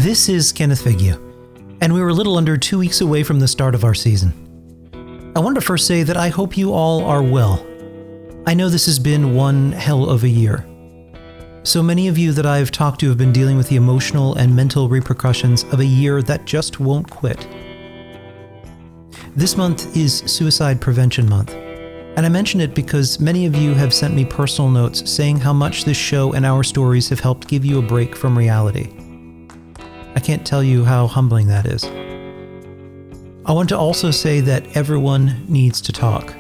This is Kenneth Vigue, and we were a little under 2 weeks away from the start of our season. I wanted to first say that I hope you all are well. I know this has been one hell of a year. So many of you that I've talked to have been dealing with the emotional and mental repercussions of a year that just won't quit. This month is Suicide Prevention Month, and I mention it because many of you have sent me personal notes saying how much this show and our stories have helped give you a break from reality. I can't tell you how humbling that is. I want to also say that everyone needs to talk,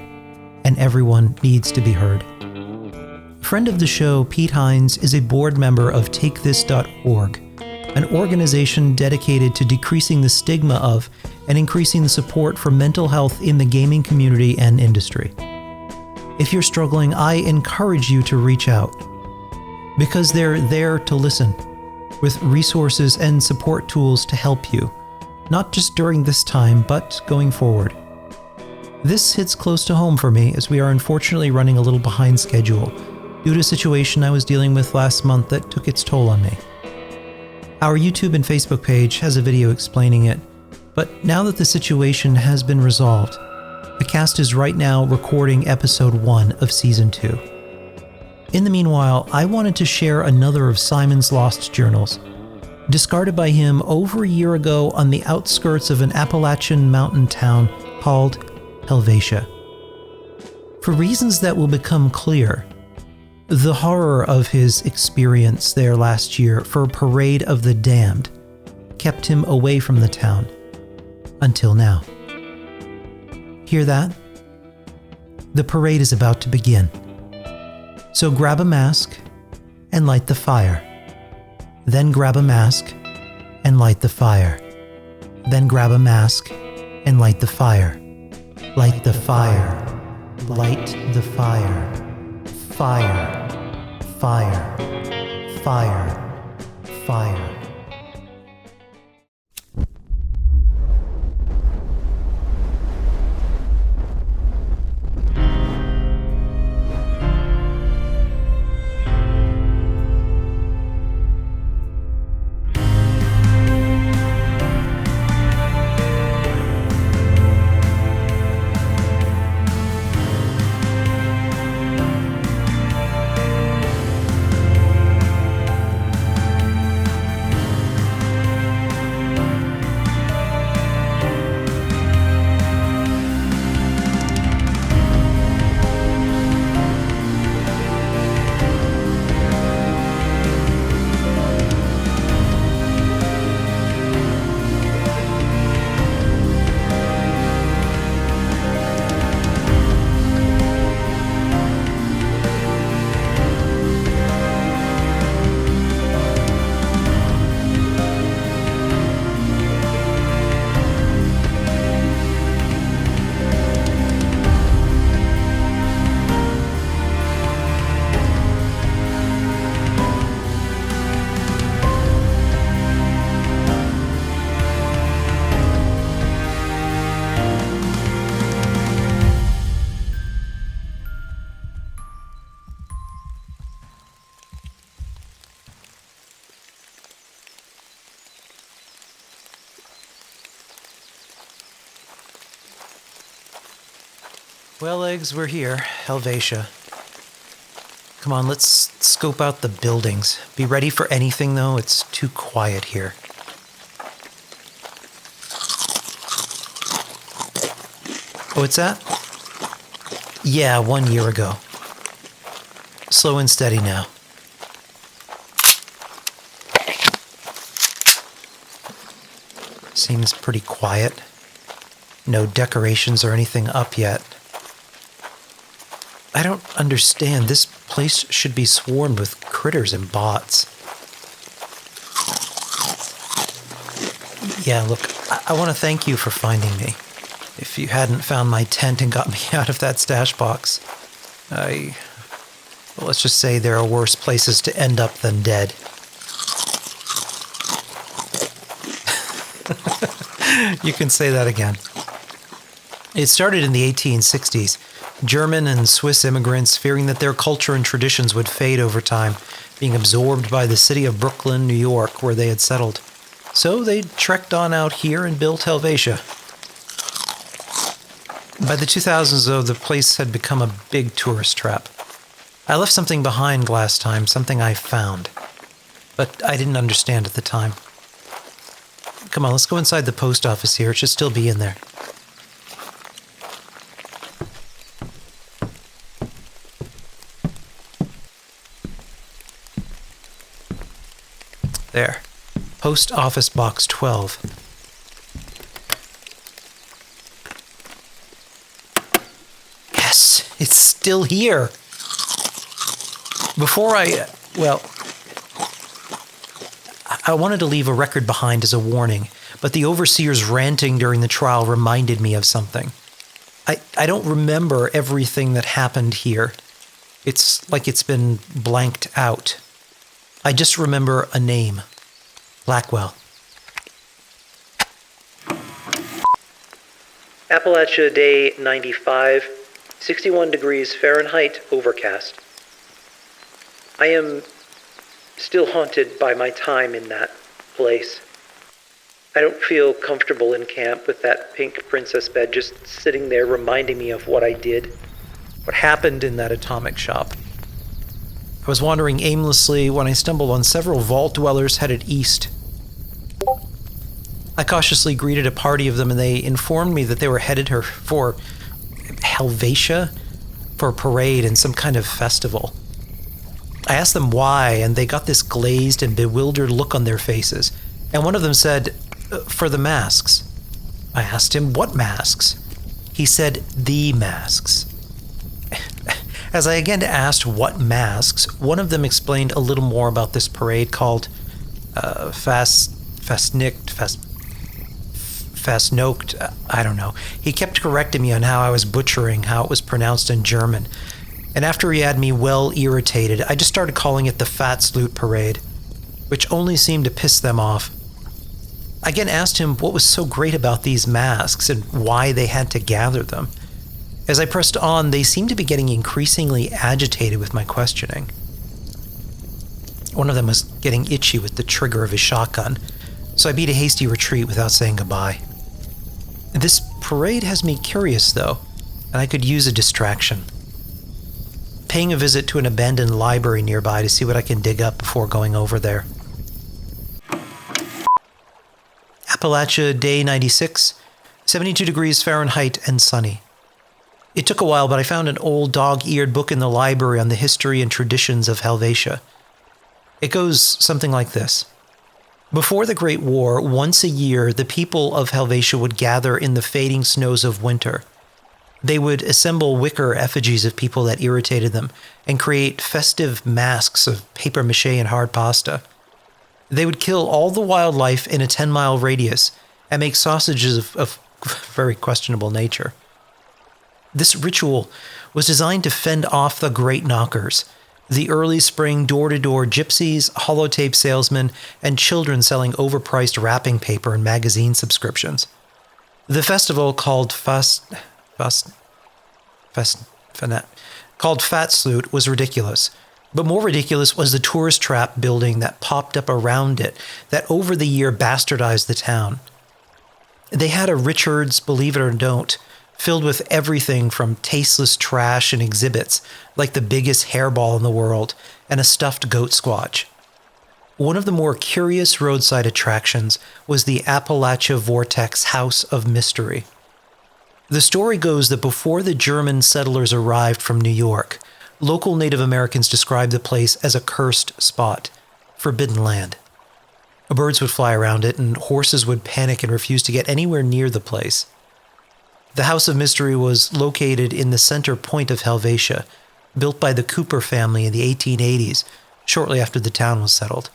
and everyone needs to be heard. A friend of the show, Pete Hines, is a board member of TakeThis.org, an organization dedicated to decreasing the stigma of and increasing the support for mental health in the gaming community and industry. If you're struggling, I encourage you to reach out, because they're there to listen, with resources and support tools to help you, not just during this time, but going forward. This hits close to home for me, as we are unfortunately running a little behind schedule due to a situation I was dealing with last month that took its toll on me. Our YouTube and Facebook page has a video explaining it, but now that the situation has been resolved, the cast is right now recording episode 1 of season 2. In the meanwhile, I wanted to share another of Simon's lost journals, discarded by him over a year ago on the outskirts of an Appalachian mountain town called Helvetia. For reasons that will become clear, the horror of his experience there last year for a parade of the damned kept him away from the town until now. Hear that? The parade is about to begin. So grab a mask and light the fire. Then grab a mask and light the fire. Then grab a mask and light the fire. Light the fire. Light the fire. Fire. Fire. Fire. Fire. Well, eggs, we're here, Helvetia. Come on, let's scope out the buildings. Be ready for anything, though. It's too quiet here. Oh, it's that? Yeah, 1 year ago. Slow and steady now. Seems pretty quiet. No decorations or anything up yet. I don't understand. This place should be swarmed with critters and bots. Yeah, look, I want to thank you for finding me. If you hadn't found my tent and got me out of that stash box, well, let's just say there are worse places to end up than dead. You can say that again. It started in the 1860s. German and Swiss immigrants, fearing that their culture and traditions would fade over time, being absorbed by the city of Brooklyn, New York, where they had settled. So they trekked on out here and built Helvetia. By the 2000s, though, the place had become a big tourist trap. I left something behind last time, something I found. But I didn't understand at the time. Come on, let's go inside the post office here. It should still be in there. There. Post office box 12. Yes, it's still here. Before I wanted to leave a record behind as a warning, but the overseer's ranting during the trial reminded me of something. I don't remember everything that happened here. It's like it's been blanked out. I just remember a name. Blackwell. Appalachia, day 95, 61 degrees Fahrenheit, overcast. I am still haunted by my time in that place. I don't feel comfortable in camp with that pink princess bed just sitting there reminding me of what I did, what happened in that atomic shop. I was wandering aimlessly when I stumbled on several vault dwellers headed east. I cautiously greeted a party of them, and they informed me that they were headed for Helvetia, for a parade and some kind of festival. I asked them why, and they got this glazed and bewildered look on their faces, and one of them said, "For the masks." I asked him, "What masks?" He said, "The masks." As I again asked what masks, one of them explained a little more about this parade called Fastnocht, I don't know. He kept correcting me on how I was butchering how it was pronounced in German. And after he had me well irritated, I just started calling it the Fatsloot Parade, which only seemed to piss them off. I again asked him what was so great about these masks and why they had to gather them. As I pressed on, they seemed to be getting increasingly agitated with my questioning. One of them was getting itchy with the trigger of his shotgun, so I beat a hasty retreat without saying goodbye. This parade has me curious, though, and I could use a distraction. Paying a visit to an abandoned library nearby to see what I can dig up before going over there. Appalachia, day 96, 72 degrees Fahrenheit and sunny. It took a while, but I found an old dog-eared book in the library on the history and traditions of Helvetia. It goes something like this. Before the Great War, once a year, the people of Helvetia would gather in the fading snows of winter. They would assemble wicker effigies of people that irritated them and create festive masks of papier-mâché and hard pasta. They would kill all the wildlife in a 10-mile radius and make sausages of very questionable nature. This ritual was designed to fend off the great knockers, the early spring door-to-door gypsies, holotape salesmen, and children selling overpriced wrapping paper and magazine subscriptions. The festival called Fatsloot was ridiculous, but more ridiculous was the tourist trap building that popped up around it that over the year bastardized the town. They had a Richards, believe it or don't, filled with everything from tasteless trash and exhibits, like the biggest hairball in the world, and a stuffed goat squatch. One of the more curious roadside attractions was the Appalachia Vortex House of Mystery. The story goes that before the German settlers arrived from New York, local Native Americans described the place as a cursed spot, forbidden land. Birds would fly around it, and horses would panic and refuse to get anywhere near the place. The House of Mystery was located in the center point of Helvetia, built by the Cooper family in the 1880s, shortly after the town was settled.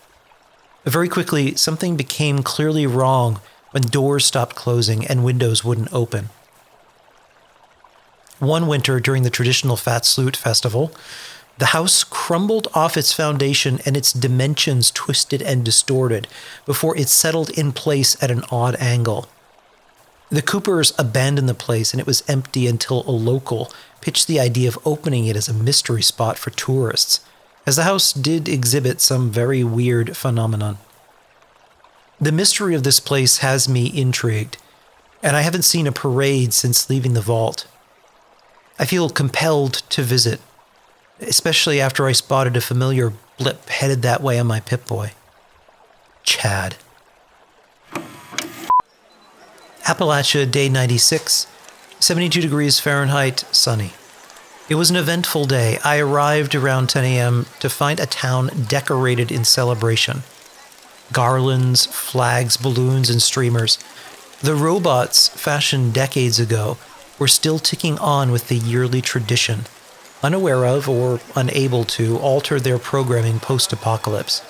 Very quickly, something became clearly wrong when doors stopped closing and windows wouldn't open. One winter during the traditional Fatsloot festival, the house crumbled off its foundation and its dimensions twisted and distorted before it settled in place at an odd angle. The Coopers abandoned the place and it was empty until a local pitched the idea of opening it as a mystery spot for tourists, as the house did exhibit some very weird phenomenon. The mystery of this place has me intrigued, and I haven't seen a parade since leaving the vault. I feel compelled to visit, especially after I spotted a familiar blip headed that way on my Pip-Boy. Chad. Appalachia, day 96, 72 degrees Fahrenheit, sunny. It was an eventful day. I arrived around 10 a.m. to find a town decorated in celebration. Garlands, flags, balloons, and streamers. The robots, fashioned decades ago, were still ticking on with the yearly tradition, unaware of or unable to alter their programming post-apocalypse.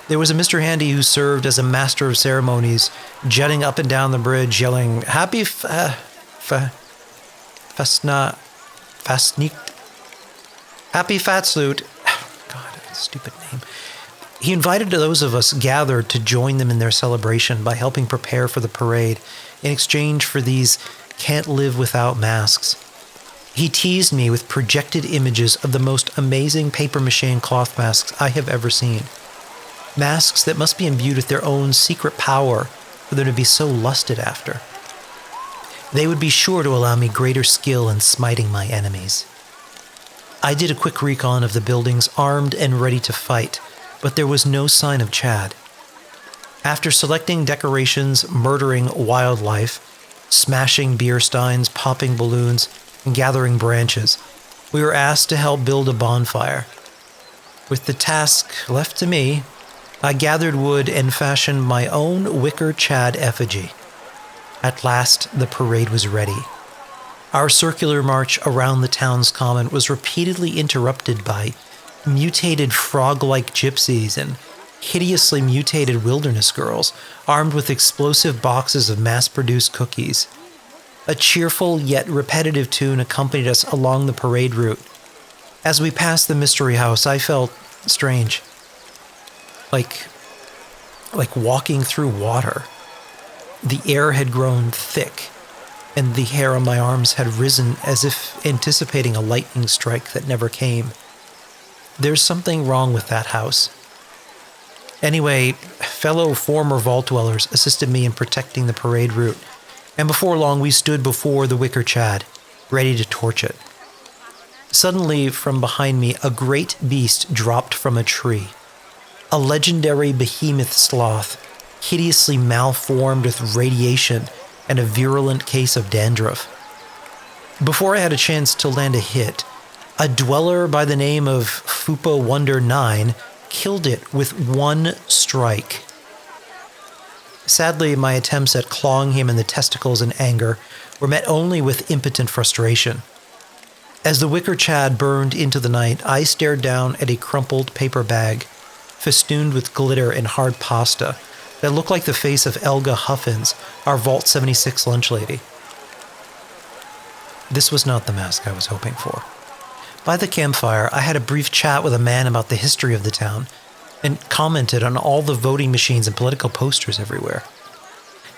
There was a Mr. Handy who served as a master of ceremonies, jetting up and down the bridge, yelling, "Happy Fastnacht, Happy Fatsloot." God, stupid name. He invited those of us gathered to join them in their celebration by helping prepare for the parade in exchange for these can't live without masks. He teased me with projected images of the most amazing papier-mâché cloth masks I have ever seen. Masks that must be imbued with their own secret power for them to be so lusted after. They would be sure to allow me greater skill in smiting my enemies. I did a quick recon of the buildings, armed and ready to fight, but there was no sign of Chad. After selecting decorations, murdering wildlife, smashing beer steins, popping balloons, and gathering branches, we were asked to help build a bonfire. With the task left to me, I gathered wood and fashioned my own wicker Chad effigy. At last, the parade was ready. Our circular march around the town's common was repeatedly interrupted by mutated frog-like gypsies and hideously mutated wilderness girls, armed with explosive boxes of mass-produced cookies. A cheerful yet repetitive tune accompanied us along the parade route. As we passed the mystery house, I felt strange. Like walking through water. The air had grown thick, and the hair on my arms had risen as if anticipating a lightning strike that never came. There's something wrong with that house. Anyway, fellow former vault dwellers assisted me in protecting the parade route, and before long we stood before the wicker Chad, ready to torch it. Suddenly, from behind me, a great beast dropped from a tree. A legendary behemoth sloth, hideously malformed with radiation and a virulent case of dandruff. Before I had a chance to land a hit, a dweller by the name of Fupo Wonder 9 killed it with one strike. Sadly, my attempts at clawing him in the testicles in anger were met only with impotent frustration. As the wicker Chad burned into the night, I stared down at a crumpled paper bag, festooned with glitter and hard pasta, that looked like the face of Elga Huffins, our Vault 76 lunch lady. This was not the mask I was hoping for. By the campfire, I had a brief chat with a man about the history of the town, and commented on all the voting machines and political posters everywhere.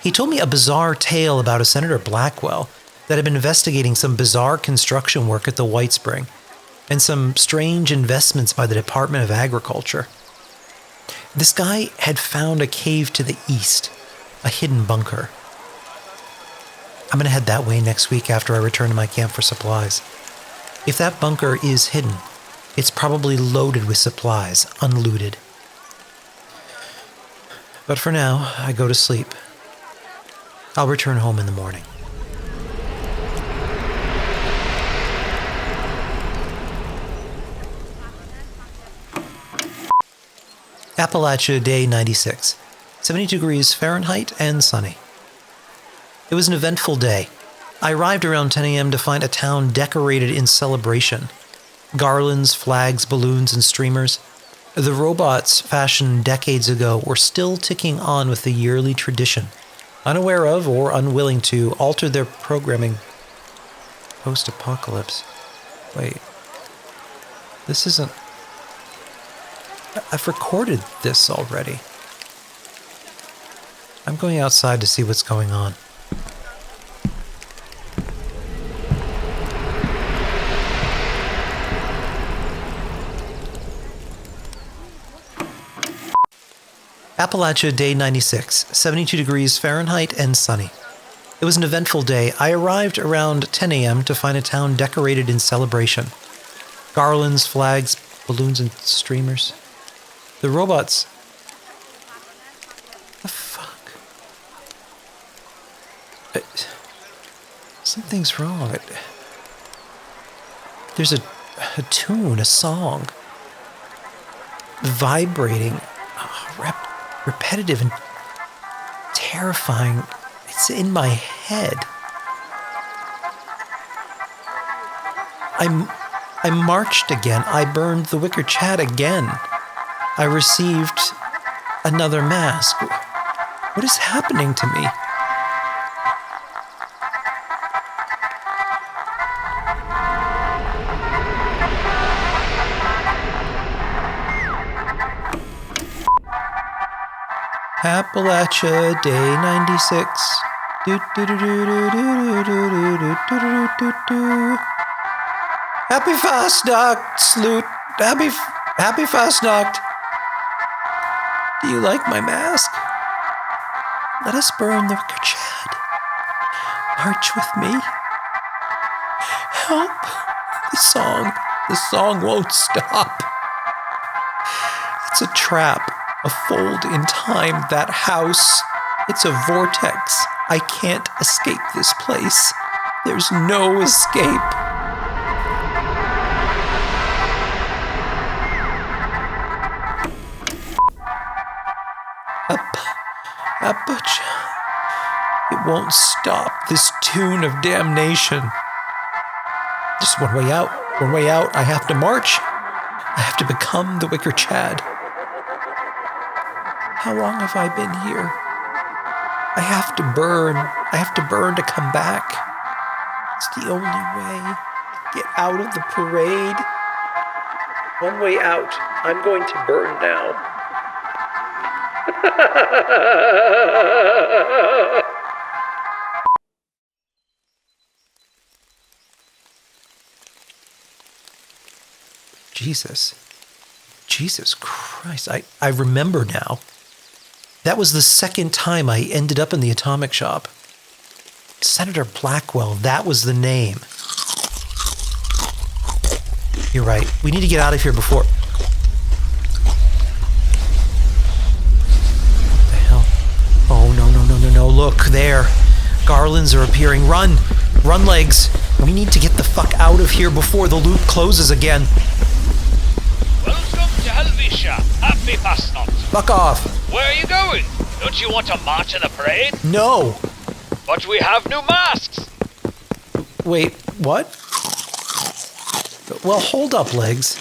He told me a bizarre tale about a Senator Blackwell that had been investigating some bizarre construction work at the White Spring, and some strange investments by the Department of Agriculture. This guy had found a cave to the east, a hidden bunker. I'm going to head that way next week after I return to my camp for supplies. If that bunker is hidden, it's probably loaded with supplies, unlooted. But for now, I go to sleep. I'll return home in the morning. Appalachia, day 96, 72 degrees Fahrenheit and sunny. It was an eventful day. I arrived around 10 a.m. to find a town decorated in celebration. Garlands, flags, balloons, and streamers. The robots fashioned decades ago were still ticking on with the yearly tradition, unaware of or unwilling to alter their programming post-apocalypse. Wait. This isn't... I've recorded this already. I'm going outside to see what's going on. Appalachia, day 96, 72 degrees Fahrenheit and sunny. It was an eventful day. I arrived around 10 a.m. to find a town decorated in celebration. Garlands, flags, balloons, and streamers. The robots... The fuck? Something's wrong. There's a tune, a song. Vibrating. Repetitive and terrifying. It's in my head. I marched again. I burned the wicker chat again. I received another mask. What is happening to me? Appalachia, day 96. Happy Fastnacht, Sloot. Happy Fastnacht. Do you like my mask? Let us burn the wicker chad. March with me. Help. The song won't stop. It's a trap. A fold in time, that house. It's a vortex. I can't escape this place. There's no escape. It won't stop, this tune of damnation. Just one way out. One way out. I have to march. I have to become the wicker chad. How long have I been here? I have to burn. I have to burn to come back. It's the only way to get out of the parade. One way out. I'm going to burn now. Jesus Christ. I remember now. That was the second time I ended up in the atomic shop. Senator Blackwell, that was the name. You're right. We need to get out of here before... What the hell? Oh, no. Look, there. Garlands are appearing. Run, legs. We need to get the fuck out of here before the loop closes again. Welcome to Helvetia. Happy Fastnacht. Fuck off. Where are you going? Don't you want to march in the parade? No. But we have new masks. Wait, what? Well, hold up, legs.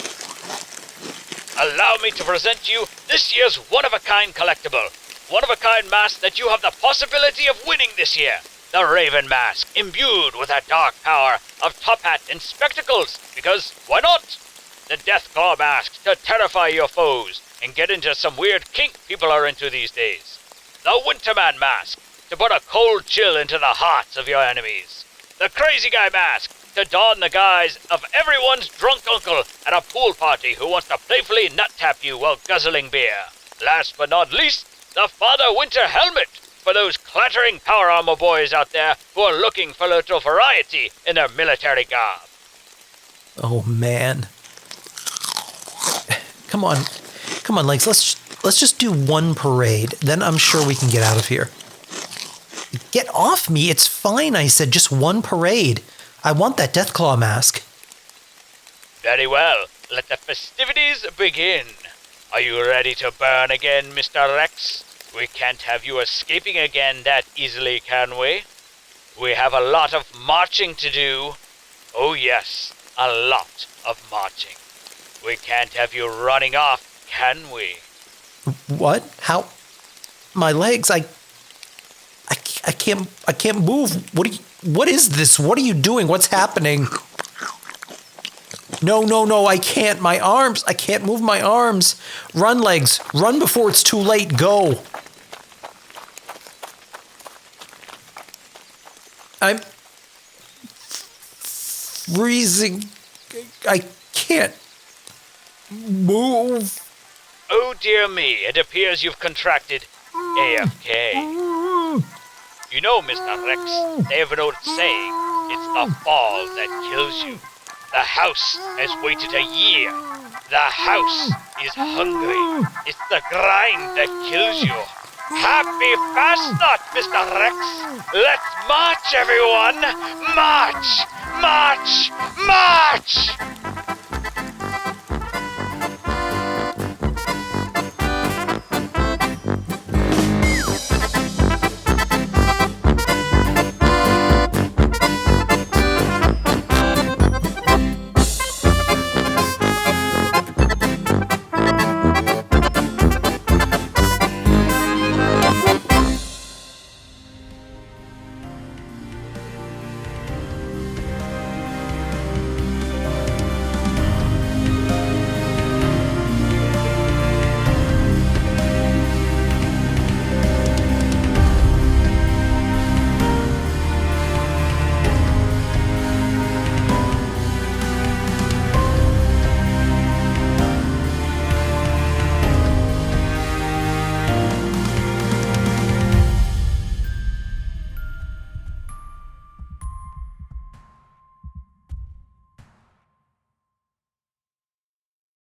Allow me to present you this year's one-of-a-kind collectible. One-of-a-kind mask that you have the possibility of winning this year. The Raven Mask, imbued with that dark power of top hat and spectacles. Because, why not? The Deathclaw Mask to terrify your foes and get into some weird kink people are into these days. The Winterman Mask, to put a cold chill into the hearts of your enemies. The Crazy Guy Mask, to don the guise of everyone's drunk uncle at a pool party who wants to playfully nut-tap you while guzzling beer. Last but not least, the Father Winter Helmet, for those clattering power armor boys out there who are looking for a little variety in their military garb. Oh, man. Come on, legs. Let's just do one parade. Then I'm sure we can get out of here. Get off me. It's fine, I said. Just one parade. I want that Deathclaw mask. Very well. Let the festivities begin. Are you ready to burn again, Mr. Rex? We can't have you escaping again that easily, can we? We have a lot of marching to do. Oh yes, a lot of marching. We can't have you running off, can we? What? How? My legs, I can't move. What is this? What are you doing? What's happening? No, I can't. My arms, I can't move my arms. Run, legs. Run before it's too late. Go. I'm freezing. I can't move. Oh dear me, it appears you've contracted AFK. You know, Mr. Rex, they have an old saying, it's the fall that kills you. The house has waited a year. The house is hungry. It's the grind that kills you. Happy Fastnacht, Mr. Rex! Let's march, everyone! March! March! March!